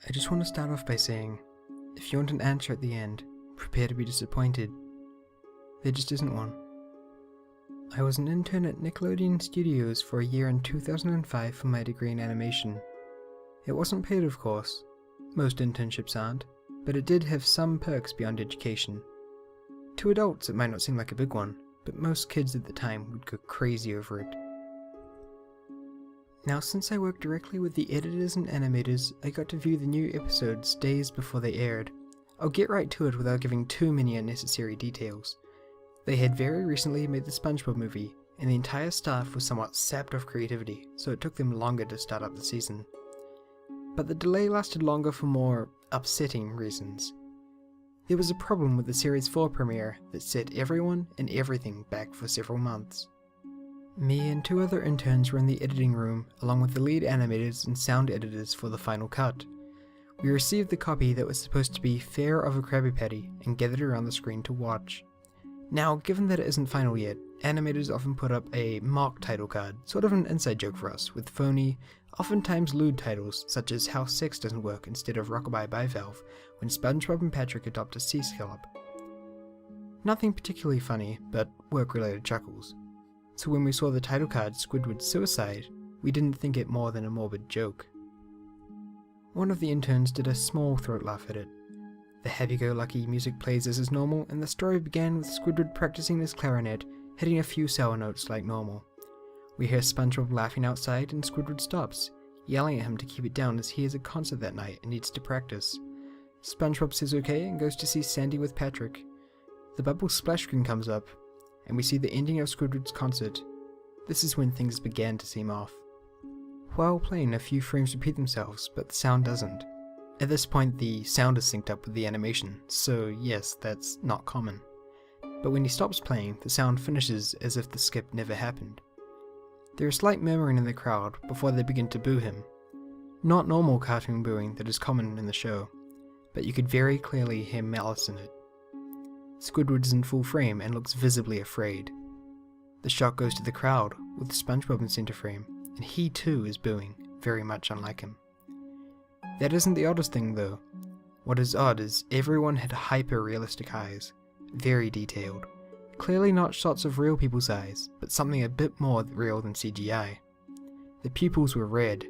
I just want to start off by saying, if you want an answer at the end, prepare to be disappointed. There just isn't one. I was an intern at Nickelodeon Studios for a year in 2005 for my degree in animation. It wasn't paid, of course. Most internships aren't, but it did have some perks beyond education. To adults it might not seem like a big one, but most kids at the time would go crazy over it. Now, since I worked directly with the editors and animators, I got to view the new episodes days before they aired. I'll get right to it without giving too many unnecessary details. They had very recently made the SpongeBob movie, and the entire staff was somewhat sapped of creativity, so it took them longer to start up the season. But the delay lasted longer for more upsetting reasons. There was a problem with the Series 4 premiere that set everyone and everything back for several months. Me and two other interns were in the editing room, along with the lead animators and sound editors for the final cut. We received the copy that was supposed to be fair of a Krabby Patty and gathered around the screen to watch. Now, given that it isn't final yet, animators often put up a mock title card, sort of an inside joke for us, with phony, oftentimes lewd titles such as How Sex Doesn't Work instead of Rockabye Bivalve when SpongeBob and Patrick adopt a sea scallop. Nothing particularly funny, but work-related chuckles. So when we saw the title card Squidward's Suicide, we didn't think it more than a morbid joke. One of the interns did a small throat laugh at it. The happy-go-lucky music plays as normal, and the story began with Squidward practicing his clarinet, hitting a few sour notes like normal. We hear SpongeBob laughing outside, and Squidward stops, yelling at him to keep it down as he has a concert that night and needs to practice. SpongeBob says okay and goes to see Sandy with Patrick. The bubble splash screen comes up, and we see the ending of Squidward's concert. This is when things began to seem off. While playing, a few frames repeat themselves, but the sound doesn't. At this point, the sound is synced up with the animation, so yes, that's not common. But when he stops playing, the sound finishes as if the skip never happened. There is slight murmuring in the crowd before they begin to boo him. Not normal cartoon booing that is common in the show, but you could very clearly hear malice in it. Squidward is in full frame and looks visibly afraid. The shot goes to the crowd, with SpongeBob in center frame, and he too is booing, very much unlike him. That isn't the oddest thing though. What is odd is everyone had hyper-realistic eyes, very detailed. Clearly not shots of real people's eyes, but something a bit more real than CGI. The pupils were red.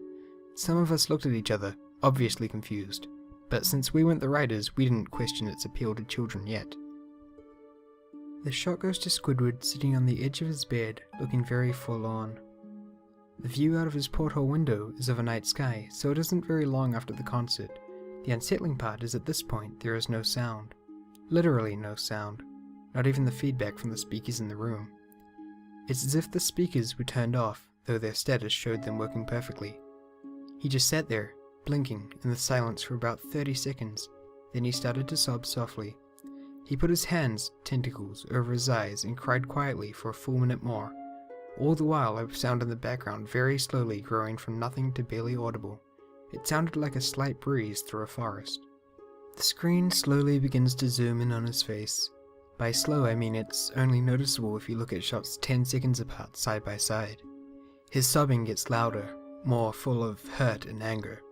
Some of us looked at each other, obviously confused, but since we weren't the writers, we didn't question its appeal to children yet. The shot goes to Squidward sitting on the edge of his bed, looking very forlorn. The view out of his porthole window is of a night sky, so it isn't very long after the concert. The unsettling part is at this point there is no sound. Literally no sound. Not even the feedback from the speakers in the room. It's as if the speakers were turned off, though their status showed them working perfectly. He just sat there, blinking in the silence for about 30 seconds, then he started to sob softly. He put his hands, tentacles, over his eyes and cried quietly for a full minute more. All the while a sound in the background very slowly growing from nothing to barely audible. It sounded like a slight breeze through a forest. The screen slowly begins to zoom in on his face. By slow I mean it's only noticeable if you look at shots 10 seconds apart side by side. His sobbing gets louder, more full of hurt and anger.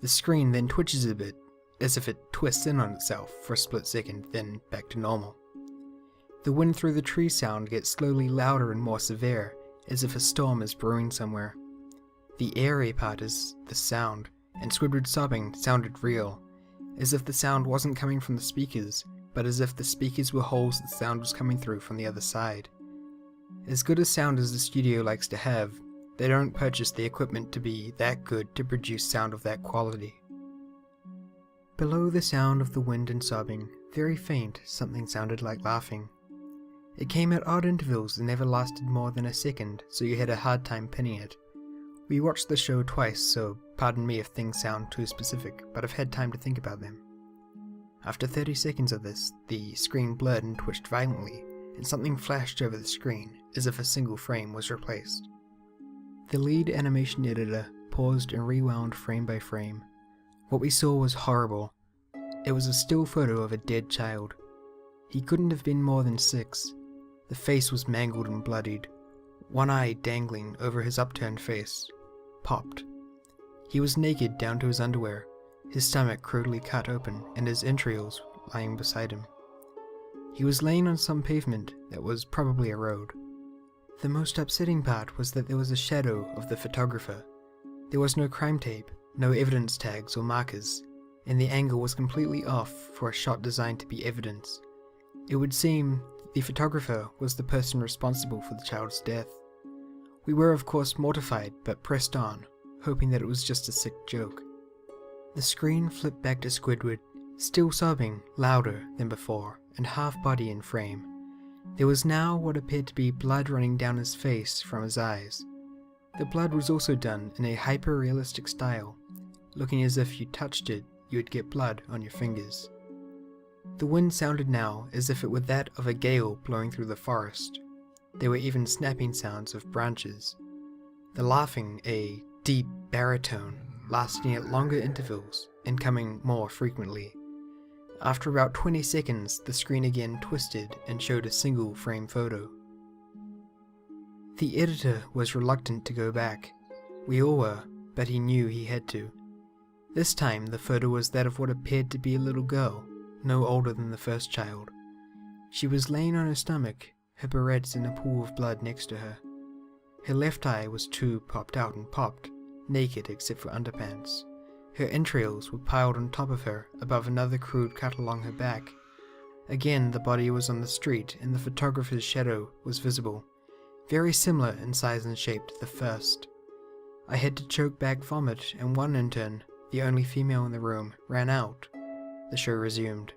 The screen then twitches a bit, as if it twists in on itself for a split second, then back to normal. The wind through the tree sound gets slowly louder and more severe, as if a storm is brewing somewhere. The airy part is the sound, and Squidward's sobbing sounded real, as if the sound wasn't coming from the speakers, but as if the speakers were holes the sound was coming through from the other side. As good a sound as the studio likes to have, they don't purchase the equipment to be that good to produce sound of that quality. Below the sound of the wind and sobbing, very faint, something sounded like laughing. It came at odd intervals and never lasted more than a second, so you had a hard time pinning it. We watched the show twice, so pardon me if things sound too specific, but I've had time to think about them. After 30 seconds of this, the screen blurred and twitched violently, and something flashed over the screen, as if a single frame was replaced. The lead animation editor paused and rewound frame by frame. What we saw was horrible. It was a still photo of a dead child. He couldn't have been more than 6. The face was mangled and bloodied, one eye dangling over his upturned face. Popped. He was naked down to his underwear, his stomach crudely cut open and his entrails lying beside him. He was laying on some pavement that was probably a road. The most upsetting part was that there was a shadow of the photographer. There was no crime tape, no evidence tags or markers, and the angle was completely off for a shot designed to be evidence. It would seem the photographer was the person responsible for the child's death. We were of course mortified, but pressed on, hoping that it was just a sick joke. The screen flipped back to Squidward, still sobbing, louder than before, and half body in frame. There was now what appeared to be blood running down his face from his eyes. The blood was also done in a hyper-realistic style, looking as if you touched it, you would get blood on your fingers. The wind sounded now as if it were that of a gale blowing through the forest. There were even snapping sounds of branches. The laughing, a deep baritone, lasting at longer intervals and coming more frequently. After about 20 seconds, the screen again twisted and showed a single frame photo. The editor was reluctant to go back. We all were, but he knew he had to. This time the photo was that of what appeared to be a little girl, no older than the first child. She was laying on her stomach, her barrettes in a pool of blood next to her. Her left eye was too popped out and popped, naked except for underpants. Her entrails were piled on top of her, above another crude cut along her back. Again the body was on the street, and the photographer's shadow was visible, very similar in size and shape to the first. I had to choke back vomit, and one intern, the only female in the room, ran out. The show resumed.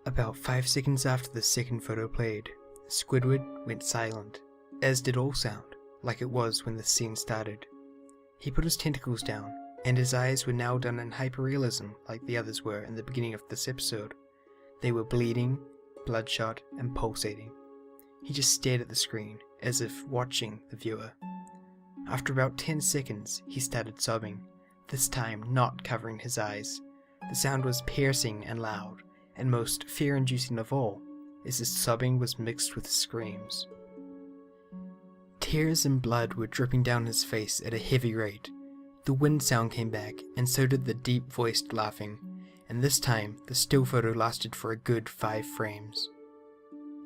About 5 seconds after the second photo played, Squidward went silent, as did all sound, like it was when the scene started. He put his tentacles down, and his eyes were now done in hyperrealism like the others were in the beginning of this episode. They were bleeding, bloodshot, and pulsating. He just stared at the screen, as if watching the viewer. After about 10 seconds, he started sobbing, this time not covering his eyes. The sound was piercing and loud, and most fear-inducing of all, as his sobbing was mixed with screams. Tears and blood were dripping down his face at a heavy rate. The wind sound came back, and so did the deep-voiced laughing, and this time the still photo lasted for a good 5 frames.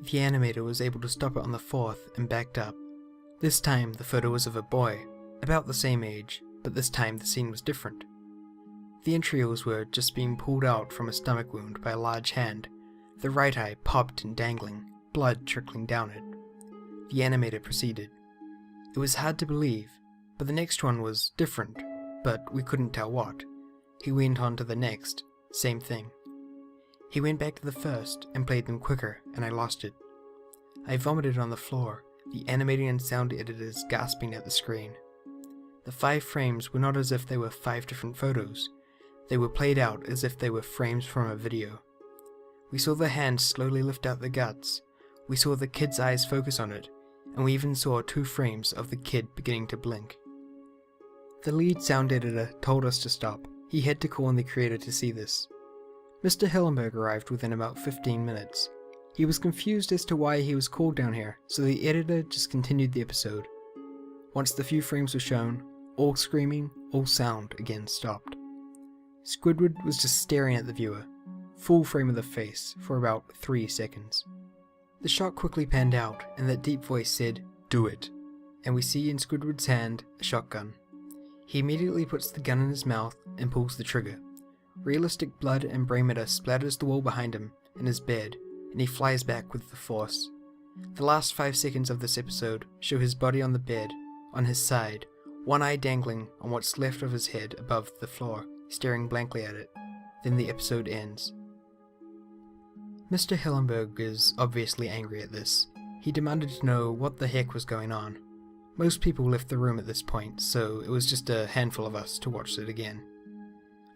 The animator was able to stop it on the 4th and backed up. This time the photo was of a boy, about the same age, but this time the scene was different. The entrails were just being pulled out from a stomach wound by a large hand, the right eye popped and dangling, blood trickling down it. The animator proceeded. It was hard to believe, but the next one was different, but we couldn't tell what. He went on to the next, same thing. He went back to the first and played them quicker, and I lost it. I vomited on the floor, the animating and sound editors gasping at the screen. The 5 frames were not as if they were 5 different photos. They were played out as if they were frames from a video. We saw the hand slowly lift out the guts. We saw the kid's eyes focus on it, and we even saw 2 frames of the kid beginning to blink. The lead sound editor told us to stop. He had to call on the creator to see this. Mr. Hillenberg arrived within about 15 minutes. He was confused as to why he was called down here, so the editor just continued the episode. Once the few frames were shown, all screaming, all sound again stopped. Squidward was just staring at the viewer, full frame of the face, for about 3 seconds. The shot quickly panned out, and that deep voice said, "Do it," and we see in Squidward's hand a shotgun. He immediately puts the gun in his mouth and pulls the trigger. Realistic blood and brain matter splatters the wall behind him in his bed, and he flies back with the force. The last 5 seconds of this episode show his body on the bed, on his side, one eye dangling on what's left of his head above the floor, staring blankly at it. Then the episode ends. Mr. Hillenberg is obviously angry at this. He demanded to know what the heck was going on. Most people left the room at this point, so it was just a handful of us to watch it again.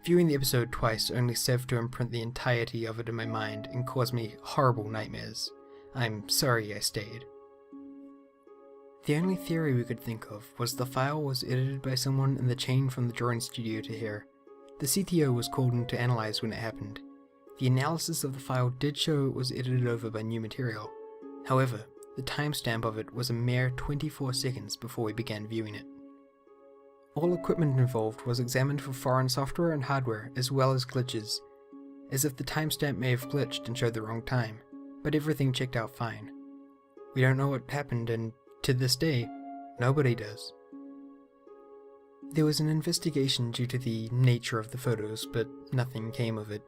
Viewing the episode twice only served to imprint the entirety of it in my mind and cause me horrible nightmares. I'm sorry I stayed. The only theory we could think of was the file was edited by someone in the chain from the drawing studio to here. The CTO was called in to analyze when it happened. The analysis of the file did show it was edited over by new material. However, the timestamp of it was a mere 24 seconds before we began viewing it. All equipment involved was examined for foreign software and hardware, as well as glitches, as if the timestamp may have glitched and showed the wrong time, but everything checked out fine. We don't know what happened, and to this day, nobody does. There was an investigation due to the nature of the photos, but nothing came of it.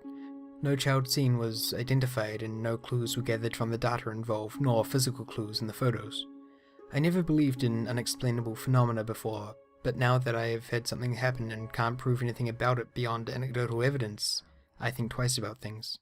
No child scene was identified and no clues were gathered from the data involved, nor physical clues in the photos. I never believed in unexplainable phenomena before, but now that I have had something happen and can't prove anything about it beyond anecdotal evidence, I think twice about things.